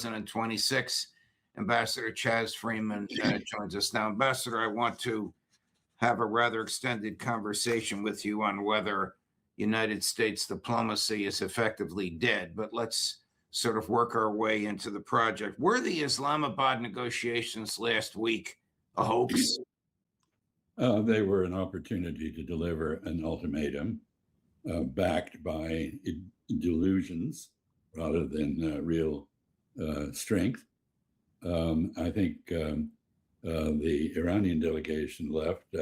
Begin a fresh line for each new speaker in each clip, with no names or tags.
2026. Ambassador Chaz Freeman joins us now. Ambassador, I want to have a rather extended conversation with you on whether United States diplomacy is effectively dead, but let's sort of work our way into the project. Were the Islamabad negotiations last week a hoax?
They were an opportunity to deliver an ultimatum backed by delusions rather than real strength. I think the Iranian delegation left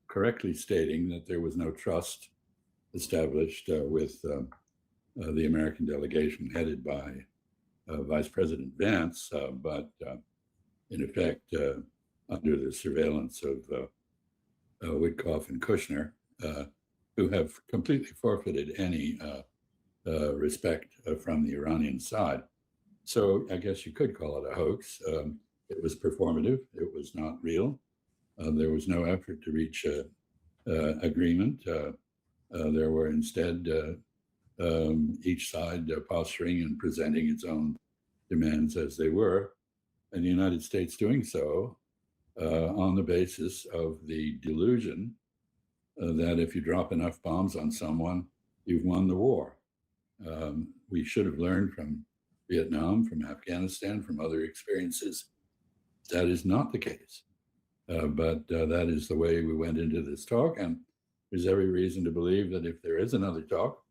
correctly stating that there was no trust established with the American delegation headed by Vice President Vance, but in effect, under the surveillance of Witkoff and Kushner, who have completely forfeited any respect from the Iranian side. So I guess you could call it a hoax. It was performative. It was not real. There was no effort to reach agreement. There were instead each side posturing and presenting its own demands as they were, and the United States doing so on the basis of the delusion that if you drop enough bombs on someone, you've won the war. We should have learned from Vietnam, from Afghanistan, from other experiences. That is not the case. But that is the way we went into this talk. And there's every reason to believe that if there is another talk,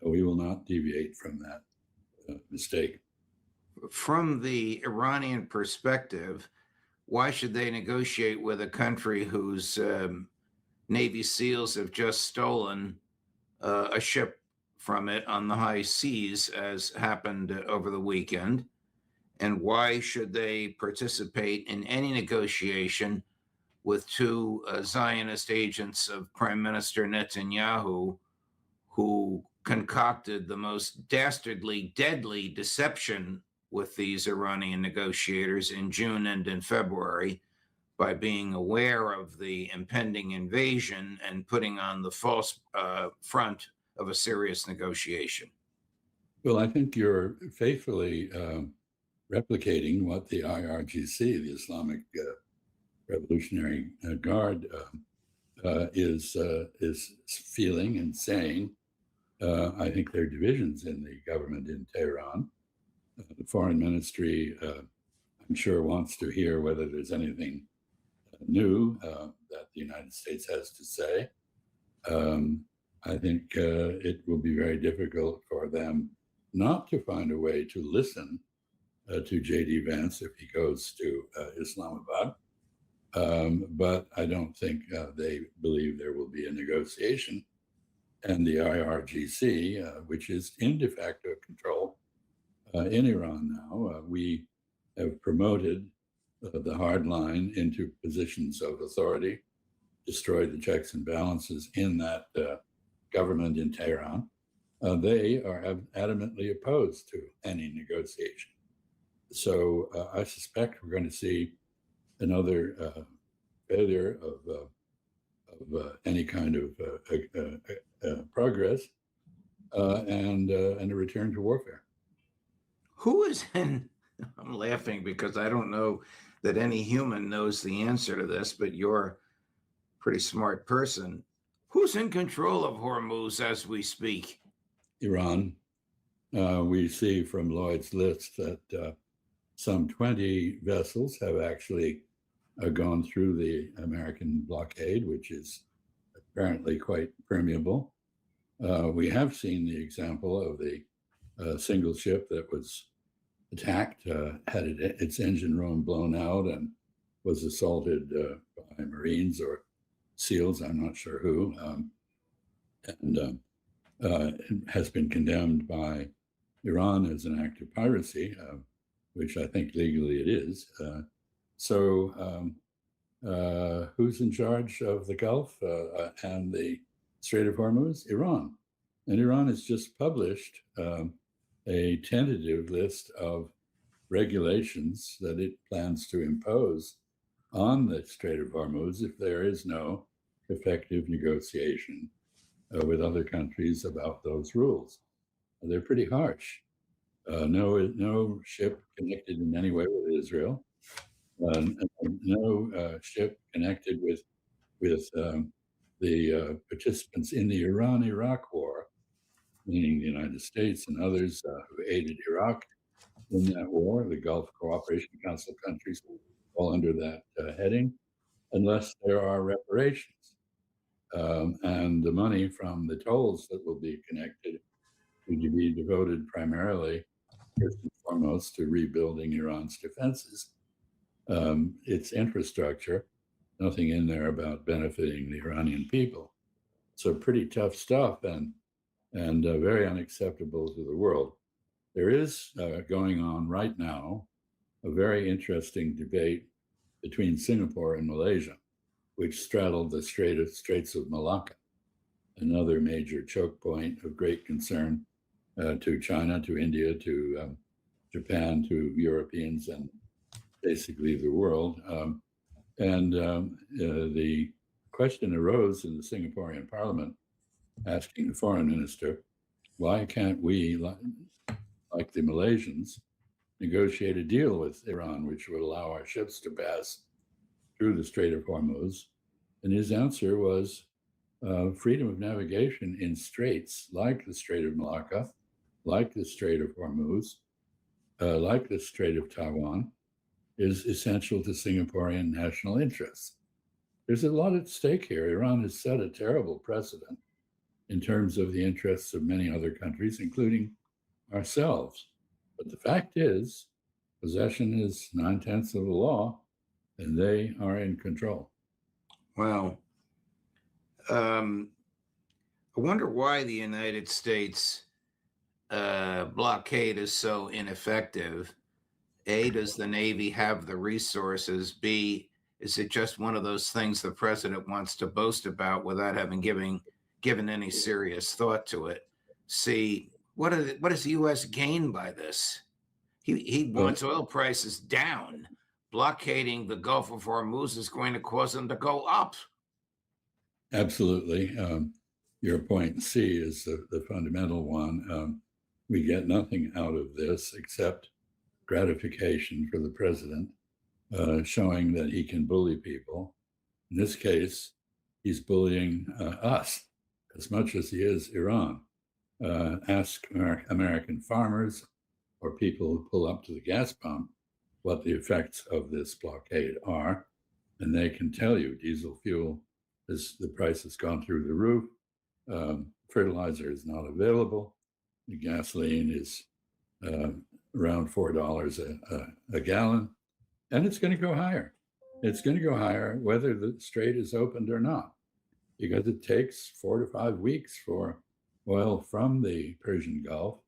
we will not deviate from that mistake.
From the Iranian perspective, why should they negotiate with a country whose Navy SEALs have just stolen a ship from it on the high seas, as happened over the weekend? And why should they participate in any negotiation with two Zionist agents of Prime Minister Netanyahu, who concocted the most dastardly, deadly deception with these Iranian negotiators in June and in February by being aware of the impending invasion and putting on the false front of a serious negotiation?
Well, I think you're faithfully replicating what the IRGC, the Islamic Revolutionary Guard, is feeling and saying. I think there are divisions in the government in Tehran. The foreign ministry, I'm sure, wants to hear whether there's anything new that the United States has to say. I think it will be very difficult for them not to find a way to listen to J.D. Vance if he goes to Islamabad. But I don't think they believe there will be a negotiation. And the IRGC, which is in de facto control in Iran now, we have promoted the hard line into positions of authority, destroyed the checks and balances in that government in Tehran. They are adamantly opposed to any negotiation. So I suspect we're going to see another failure of any kind of progress and a return to warfare.
Who is in, I'm laughing because I don't know that any human knows the answer to this, but you're a pretty smart person. Who's in control of Hormuz as we speak?
Iran. We see from Lloyd's list that some 20 vessels have actually gone through the American blockade, which is apparently quite permeable. We have seen the example of the single ship that was attacked, had its engine room blown out and was assaulted by Marines or SEALs, I'm not sure who, and has been condemned by Iran as an act of piracy, which I think legally it is. So who's in charge of the Gulf and the Strait of Hormuz? Iran. And Iran has just published a tentative list of regulations that it plans to impose on the Strait of Hormuz if there is no effective negotiation with other countries about those rules. They're pretty harsh. No ship connected in any way with Israel. No ship connected with the participants in the Iran-Iraq War, meaning the United States and others who aided Iraq in that war. The Gulf Cooperation Council countries fall under that heading, unless there are reparations. And the money from the tolls that will be connected would be devoted primarily, first and foremost, to rebuilding Iran's defenses, its infrastructure. Nothing in there about benefiting the Iranian people. So pretty tough stuff and very unacceptable to the world. There is going on right now a very interesting debate between Singapore and Malaysia, which straddled the Straits of Malacca, another major choke point of great concern to China, to India, to Japan, to Europeans, and basically the world. The question arose in the Singaporean parliament, asking the foreign minister, why can't we, like the Malaysians, negotiate a deal with Iran, which would allow our ships to pass through the Strait of Hormuz? And his answer was freedom of navigation in straits like the Strait of Malacca, like the Strait of Hormuz, like the Strait of Taiwan, is essential to Singaporean national interests. There's a lot at stake here. Iran has set a terrible precedent in terms of the interests of many other countries, including ourselves. But the fact is, possession is 9/10 of the law, and they are in control.
Well, I wonder why the United States blockade is so ineffective. A, does the Navy have the resources? B, is it just one of those things the president wants to boast about without having given any serious thought to it? C, what does the U.S. gain by this? He wants oil prices down. Blockading the Gulf of Hormuz is going to cause them to go up.
Absolutely. Your point C is the fundamental one. We get nothing out of this except gratification for the president, showing that he can bully people. In this case, he's bullying us as much as he is Iran. Ask American farmers or people who pull up to the gas pump what the effects of this blockade are, and they can tell you diesel fuel the price has gone through the roof. Fertilizer is not available. The gasoline is around $4 a gallon, and it's going to go higher. It's going to go higher whether the strait is opened or not, because it takes 4 to 5 weeks for oil from the Persian Gulf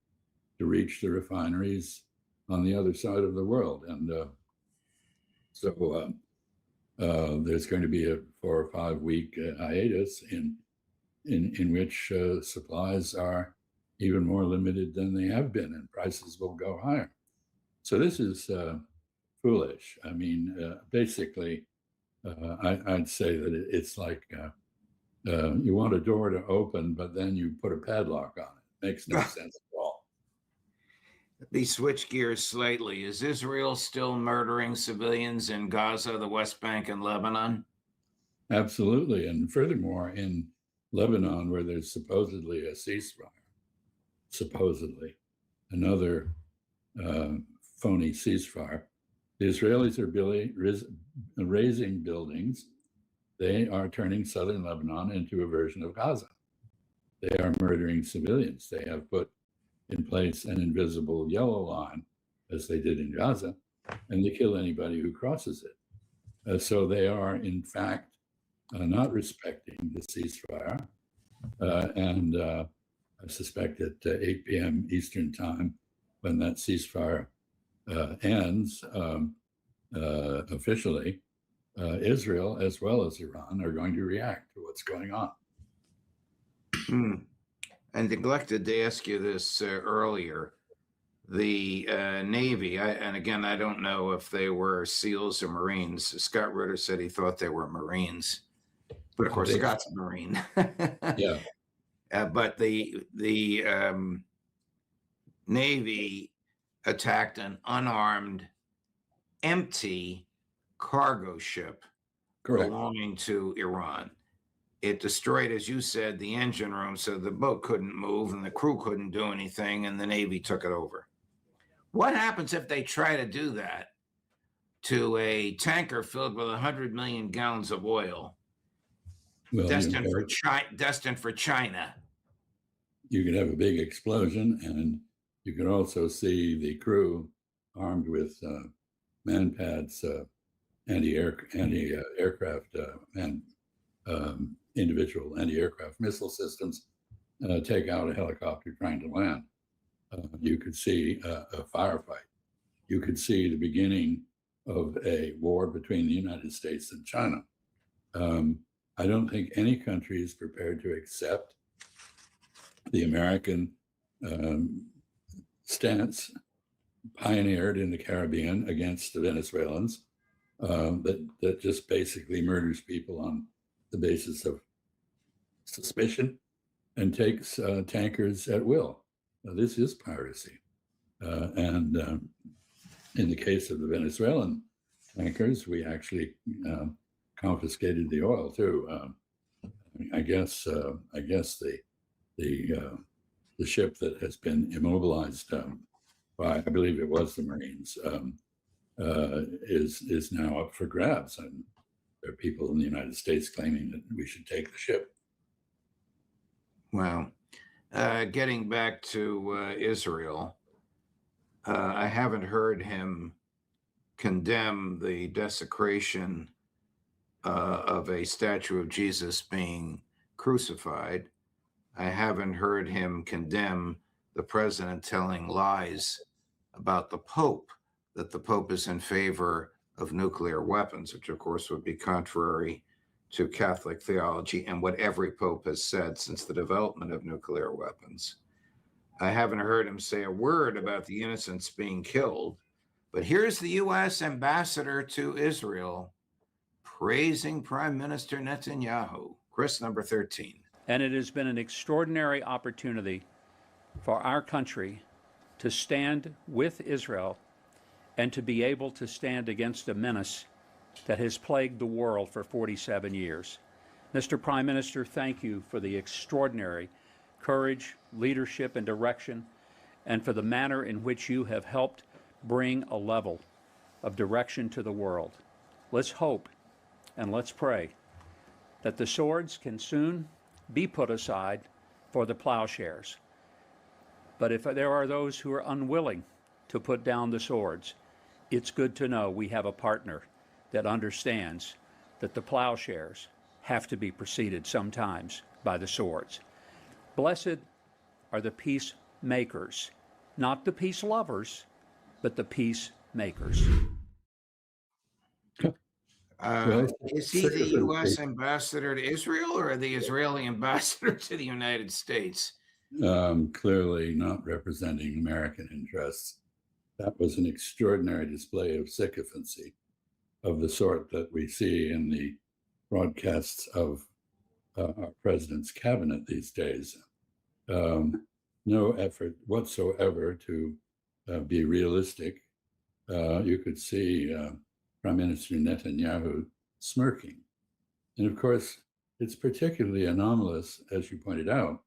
to reach the refineries on the other side of the world. And so there's going to be a 4 or 5 week hiatus in which supplies are even more limited than they have been, and prices will go higher. So this is foolish. I mean, basically, I'd say that it's like you want a door to open, but then you put a padlock on it. Makes no sense at all.
Let me switch gears slightly. Is Israel still murdering civilians in Gaza, the West Bank, and Lebanon?
Absolutely. And furthermore, in Lebanon, where there's supposedly a ceasefire, another phony ceasefire, the Israelis are raising buildings. They are turning southern Lebanon into a version of Gaza. They are murdering civilians. They have put in place an invisible yellow line, as they did in Gaza, and they kill anybody who crosses it. So they are, in fact, not respecting the ceasefire. And I suspect at 8 p.m. Eastern time, when that ceasefire ends officially, Israel, as well as Iran, are going to react to what's going on.
I neglected to ask you this earlier. The Navy, and again, I don't know if they were SEALs or Marines. Scott Ritter said he thought they were Marines, but of course, Scott's a Marine.
Yeah.
But the Navy attacked an unarmed, empty cargo ship
Correct.
belonging to Iran. It destroyed, as you said, the engine room, so the boat couldn't move and the crew couldn't do anything, and the Navy took it over. What happens if they try to do that to a tanker filled with 100 million gallons of oil,
Well,
destined for China?
You could have a big explosion, and you could also see the crew armed with man-pads, anti-aircraft and individual anti-aircraft missile systems take out a helicopter trying to land. You could see a firefight. You could see the beginning of a war between the United States and China. I don't think any country is prepared to accept the American stance pioneered in the Caribbean against the Venezuelans that just basically murders people on the basis of suspicion and takes tankers at will. This is piracy. And in the case of the Venezuelan tankers, we actually confiscated the oil too. I guess the ship that has been immobilized by, I believe it was the Marines, is now up for grabs, and there are people in the United States claiming that we should take the ship.
Well, getting back to Israel, I haven't heard him condemn the desecration of a statue of Jesus being crucified. I haven't heard him condemn the president telling lies about the Pope, that the Pope is in favor of nuclear weapons, which of course would be contrary to Catholic theology and what every Pope has said since the development of nuclear weapons. I haven't heard him say a word about the innocents being killed, but here's the U.S. ambassador to Israel praising Prime Minister Netanyahu. Chris, number 13.
And it has been an extraordinary opportunity for our country to stand with Israel and to be able to stand against a menace that has plagued the world for 47 years. Mr. Prime Minister, thank you for the extraordinary courage, leadership, and direction, and for the manner in which you have helped bring a level of direction to the world. Let's hope and let's pray that the swords can soon be put aside for the plowshares. But if there are those who are unwilling to put down the swords, it's good to know we have a partner that understands that the plowshares have to be preceded sometimes by the swords. Blessed are the peacemakers, not the peace lovers, but the peacemakers.
Is he the U.S. ambassador to Israel or the Israeli ambassador to the United States?
Clearly not representing American interests. That was an extraordinary display of sycophancy of the sort that we see in the broadcasts of our president's cabinet these days. No effort whatsoever to be realistic. You could see Prime Minister Netanyahu smirking. And of course, it's particularly anomalous, as you pointed out,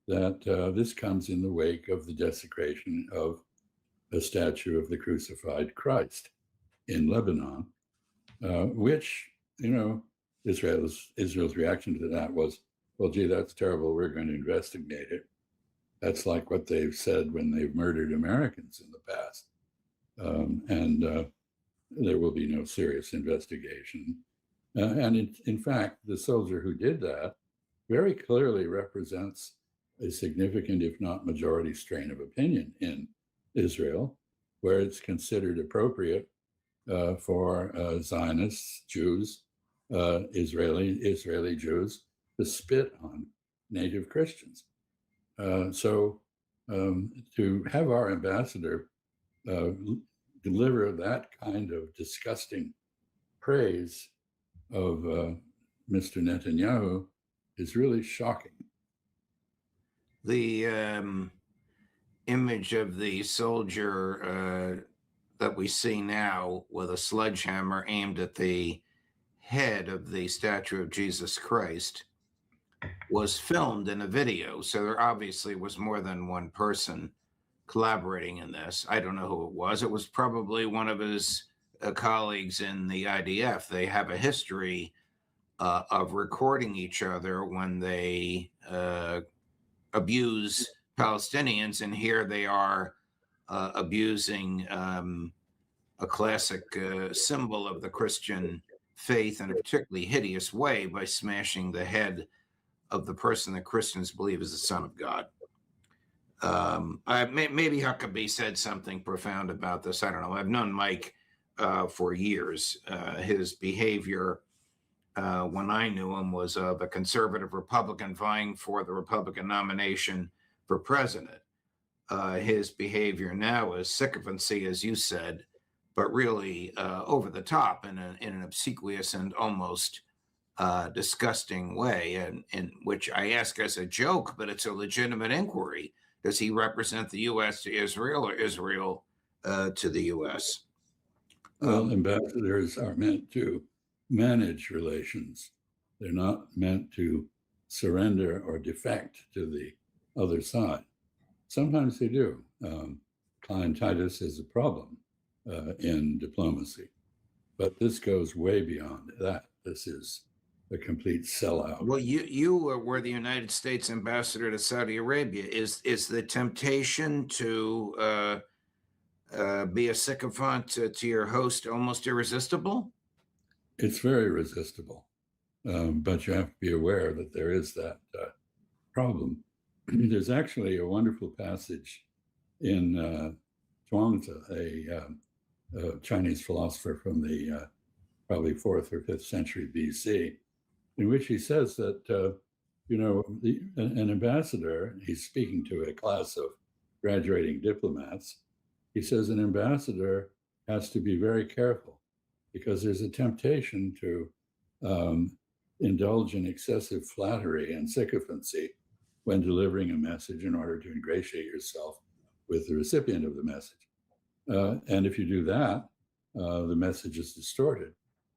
that this comes in the wake of the desecration of a statue of the crucified Christ in Lebanon, which, Israel's reaction to that was, well, gee, that's terrible. We're going to investigate it. That's like what they've said when they've murdered Americans in the past. And there will be no serious investigation. And in fact, the soldier who did that very clearly represents a significant, if not majority, strain of opinion in Israel, where it's considered appropriate for Zionists, Jews, Israeli Jews to spit on native Christians. So to have our ambassador deliver that kind of disgusting praise of Mr. Netanyahu is really shocking.
The image of the soldier that we see now with a sledgehammer aimed at the head of the statue of Jesus Christ was filmed in a video. So there obviously was more than one person collaborating in this. I don't know who it was. It was probably one of his colleagues in the IDF. They have a history of recording each other when they abuse Palestinians, and here they are abusing a classic symbol of the Christian faith in a particularly hideous way by smashing the head of the person that Christians believe is the Son of God. Maybe Huckabee said something profound about this. I don't know. I've known Mike for years. His behavior when I knew him was of a conservative Republican vying for the Republican nomination for president. His behavior now is sycophancy, as you said, but really over the top in an obsequious and almost disgusting way, and in which I ask as a joke, but it's a legitimate inquiry. Does he represent the U.S. to Israel or Israel to the U.S.?
Well, ambassadors are meant to manage relations. They're not meant to surrender or defect to the other side. Sometimes they do. Clientitis is a problem in diplomacy, but this goes way beyond that. This is a complete sellout.
Well, you were the United States ambassador to Saudi Arabia. Is the temptation to be a sycophant to your host almost irresistible?
It's very resistible, but you have to be aware that there is that problem. There's actually a wonderful passage in Zhuangzi, a Chinese philosopher from the probably 4th or 5th century BC, in which he says that, an ambassador, he's speaking to a class of graduating diplomats, he says an ambassador has to be very careful because there's a temptation to indulge in excessive flattery and sycophancy when delivering a message in order to ingratiate yourself with the recipient of the message. And if you do that, the message is distorted.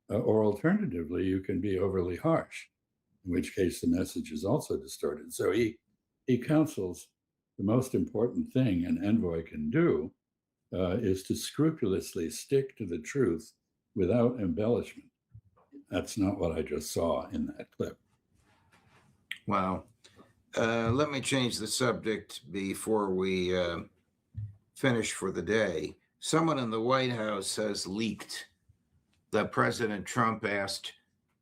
Or alternatively, you can be overly harsh, in which case the message is also distorted. So he counsels the most important thing an envoy can do is to scrupulously stick to the truth without embellishment. That's not what I just saw in that clip.
Wow. Let me change the subject before we finish for the day. Someone in the White House has leaked that President Trump asked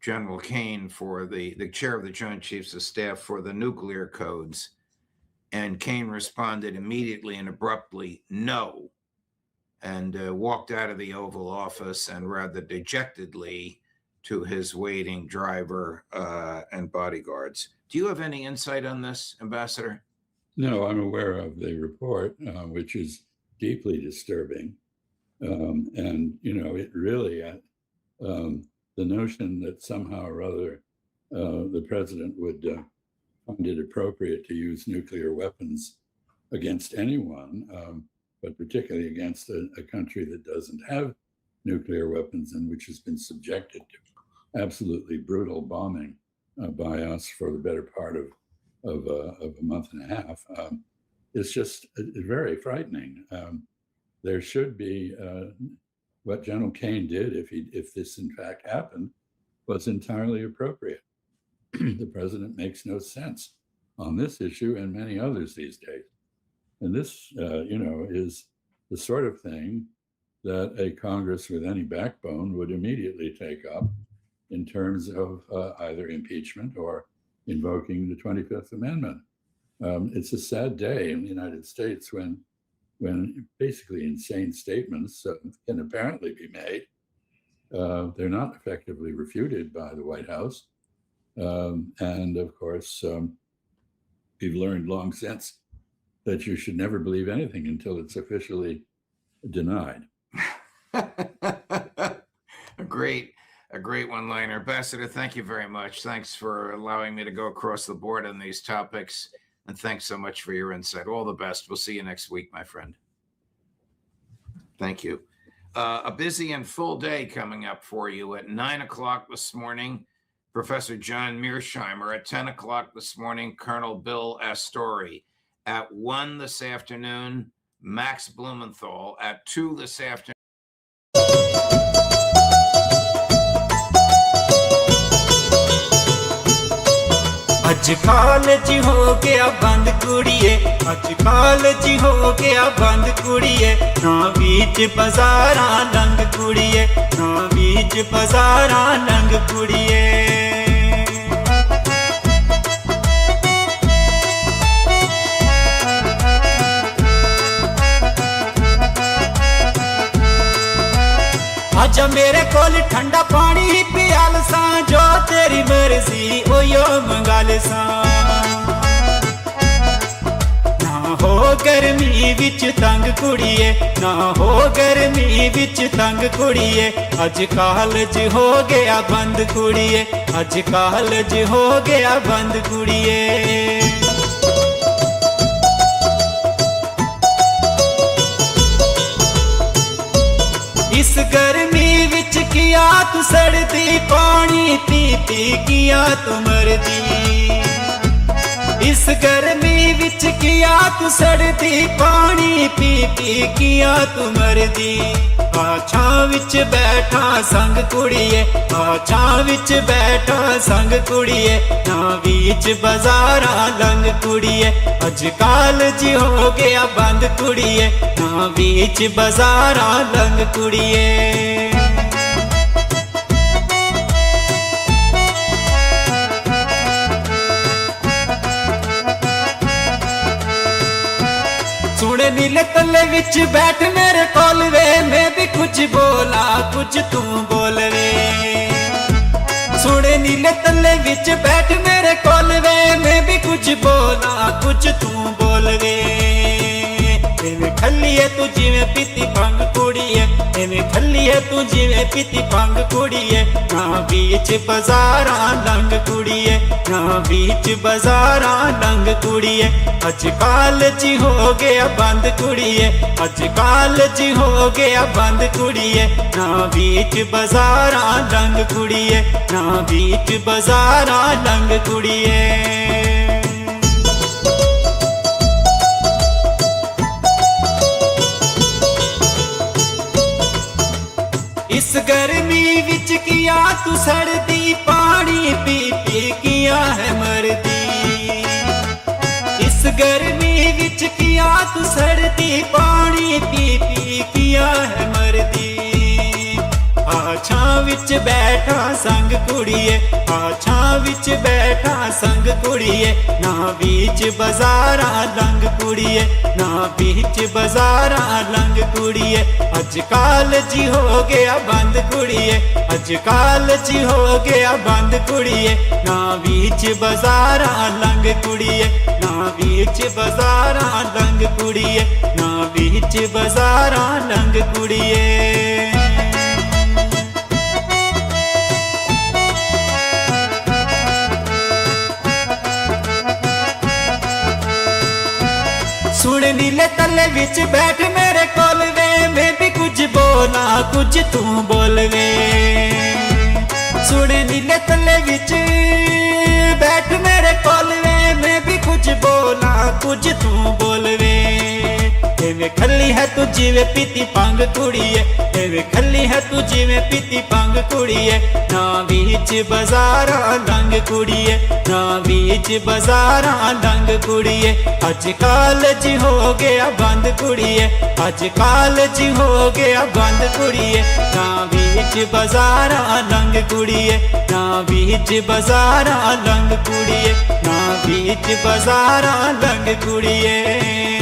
General Kane, for the chair of the Joint Chiefs of Staff, for the nuclear codes. And Kane responded immediately and abruptly, no, and walked out of the Oval Office and rather dejectedly to his waiting driver and bodyguards. Do you have any insight on this, Ambassador?
No, I'm aware of the report, which is deeply disturbing. And, it really, the notion that somehow or other the president would find it appropriate to use nuclear weapons against anyone, but particularly against a country that doesn't have nuclear weapons and which has been subjected to absolutely brutal bombing by us for the better part of a month and a half, is just very frightening. There should be what General Kane did, if this in fact happened, was entirely appropriate. The president makes no sense on this issue and many others these days. And this, is the sort of thing that a Congress with any backbone would immediately take up in terms of either impeachment or invoking the 25th Amendment. It's a sad day in the United States when basically insane statements can apparently be made. They're not effectively refuted by the White House. And of course, we've learned long since that you should never believe anything until it's officially denied.
A great one-liner. Ambassador, thank you very much. Thanks for allowing me to go across the board on these topics. And thanks so much for your insight. All the best. We'll see you next week, my friend. Thank you. A busy and full day coming up for you. At 9 o'clock this morning, Professor John Mearsheimer. At 10 o'clock this morning, Colonel Bill Astori. At 1 this afternoon, Max Blumenthal. At 2 this afternoon,
अज college हो गया बंद कुड़िए, अज college हो गया बंद कुड़िए, ना बीच बाजारा lung कुड़िए, ना बीच बाजारा लंग कुड़िए। आजा मेरे कोल ठंडा पानी ही पियाल सा, जो तेरी मर्जी ओयो मंगाल सा। ना हो गर्मी विच तंग कुड़िए, ना हो गर्मी विच तंग कुड़िए, अज कॉलेज हो गया बंद कुड़िए, अज कॉलेज हो गया बंद कुड़िए। इस गर्मी विच किया तू सड़दी, पानी पी पी किया तू मरदी। इस गर्मी विच किया तू सड़दी, पानी पी पी किया तू मरदी। आ छां विच बैठा संग कुड़िए, आ छां विच बैठा संग कुड़िए, ना बीच बाजारा लंग कुड़िए, अज कॉलेज हो गया बंद कुड़िए, ना बीच बाजारा लंग कुड़िए। सुने नीले तले विच बैठ मेरे कोल वे, मैं भी कुछ बोला कुछ तू बोल वे। सुने नीले तले विच बैठ मेरे कोल वे, मैं भी कुछ बोला कुछ तू बोल वे। एवें खली है तू जिवें पीती भंग कुड़िए, एवें खली है तू जिवें पीती भंग कुड़िए, ना बीच बाजारा लंग कुड़िए, ना बीच बाजारा लंग कुड़िए, अज कॉलेज हो गया बंद कुड़िए, अज कॉलेज हो गया बंद कुड़िए, ना बीच बाजारा लंग कुड़िए, ना बीच बाजारा लंग कुड़िए। इस गर्मी विच किया तू सड़दी, पानी पी पी किया है मरदी। इस गर्मी विच किया तू सड़दी, पानी पी पी किया है मरदी। आ छां विच बैठा संग कुड़िए, आ छां विच बैठा संग कुड़िए, ना बीच बाजारा लंग कुड़िए, ना बीच बाजारा लंग कुड़िए, अज कॉलेज हो गया बंद कुड़िए, अज कॉलेज हो गया बंद कुड़िए, ना बीच बाजारा लंग कुड़िए, ना बीच बाजारा लंग कुड़िए, ना बीच बाजारा लंग कुड़िए। सुन नीले तले विच बैठ मेरे कोल वे, मैं भी कुछ बोला कुछ तू बोल वे। सुन नीले तले विच बैठ मेरे कोल वे, मैं भी कुछ बोला कुछ तू बोल वे। एवें खली है तू जिवें पीती भंग कुड़िए, एवें खली है तू जिवें पीती भंग कुड़िए, ना बीच बाजारा लंग कुड़िए, ना बीच बाजारा लंग कुड़िए, अज कॉलेज हो गया बंद कुड़िए, अज कॉलेज हो गया बंद कुड़िए, ना बीच बाजारा लंग कुड़िए, ना बीच बाजारा लंग कुड़िए, ना बीच बाजारा लंग कुड़िए।